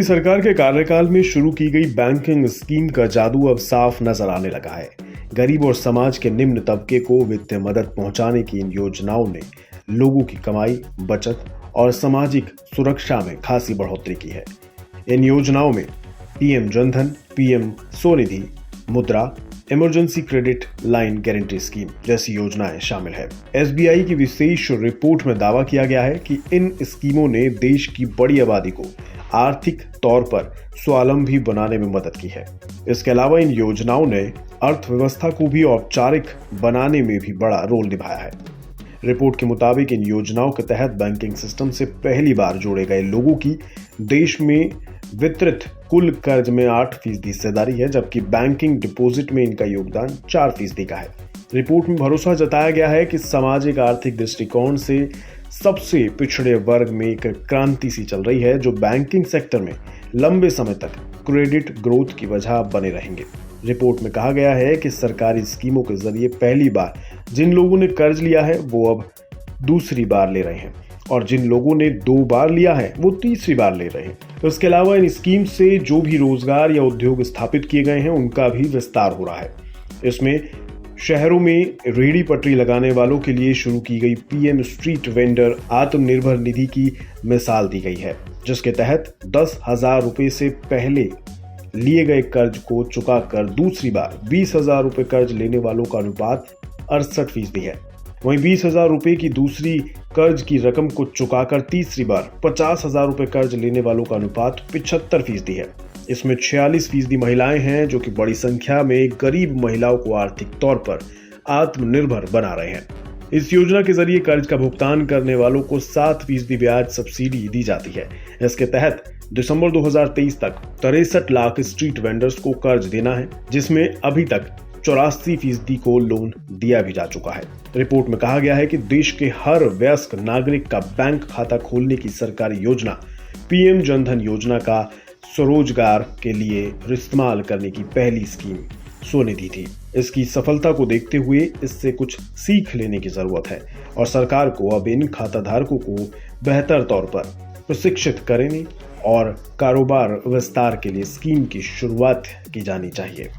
मोदी सरकार के कार्यकाल में शुरू की गई बैंकिंग स्कीम का जादू अब साफ नजर आने लगा है। गरीब और समाज के निम्न तबके को वित्तीय मदद पहुंचाने की इन योजनाओं ने लोगों की कमाई, बचत और सामाजिक सुरक्षा में खासी बढ़ोतरी की है। इन योजनाओं में पीएम जनधन, पीएम स्वनिधि, मुद्रा, emergency credit line guarantee scheme जैसी योजनाएं शामिल है। एसबीआई की विशेष रिपोर्ट में दावा किया गया है कि इन स्कीमों ने देश की बड़ी आबादी को आर्थिक तौर पर स्वावलंबी बनाने में मदद की है। इसके अलावा इन योजनाओं ने अर्थव्यवस्था को भी औपचारिक बनाने में भी बड़ा रोल निभाया है। रिपोर्ट के मुताबिक इन योजनाओं के तहत बैंकिंग सिस्टम से पहली बार जोड़े गए लोगों की देश में वितरित कुल कर्ज में 8% हिस्सेदारी है, जबकि बैंकिंग डिपॉजिट में इनका योगदान 4% का है। रिपोर्ट में भरोसा जताया गया है कि सामाजिक आर्थिक दृष्टिकोण से सबसे पिछड़े वर्ग में एक क्रांति सी चल रही है, जो बैंकिंग सेक्टर में लंबे समय तक क्रेडिट ग्रोथ की वजह बने रहेंगे। रिपोर्ट में कहा गया है कि सरकारी स्कीमों के जरिए पहली बार जिन लोगों ने कर्ज लिया है वो अब दूसरी बार ले रहे हैं, और जिन लोगों ने 2 बार लिया है वो तीसरी बार ले रहे हैं। इसके अलावा इन स्कीम से जो भी रोजगार या उद्योग स्थापित किए गए हैं उनका भी विस्तार हो रहा है। इसमें शहरों में रेहड़ी पटरी लगाने वालों के लिए शुरू की गई PM street vendor Atmanirbhar Nidhi की मिसाल दी गई है, जिसके तहत 10,000 रुपए से पहले लिए गए कर्ज को चुकाकर दूसरी बार 20,000 रुपए कर्ज लेने वालों का अनुपात 68% है। वहीं 20,000 रुपए की दूसरी कर्ज की रकम को चुकाकर तीसरी बार 50,000 रुपए कर्ज लेने वालों का अनुपात 75% है। इसमें 46% महिलाएं हैं, जो कि बड़ी संख्या में गरीब महिलाओं को आर्थिक तौर पर आत्मनिर्भर बना रहे हैं। इस योजना के जरिए कर्ज का भुगतान करने वालों को 7% ब्याज सब्सिडी दी जाती है। इसके तहत दिसंबर 2023 तक 63 लाख स्ट्रीट वेंडर्स को कर्ज देना है, जिसमें अभी तक 84% को लोन दिया भी जा चुका है। रिपोर्ट में कहा गया है कि देश के हर वयस्क नागरिक का बैंक खाता खोलने की सरकारी योजना पीएम जनधन योजना का स्वरोजगार के लिए इस्तेमाल करने की पहली स्कीम स्वनिधि थी। इसकी सफलता को देखते हुए इससे कुछ सीख लेने की जरूरत है और सरकार को अब इन खाताधारकों को बेहतर तौर पर प्रशिक्षित करने और कारोबार विस्तार के लिए स्कीम की शुरुआत की जानी चाहिए।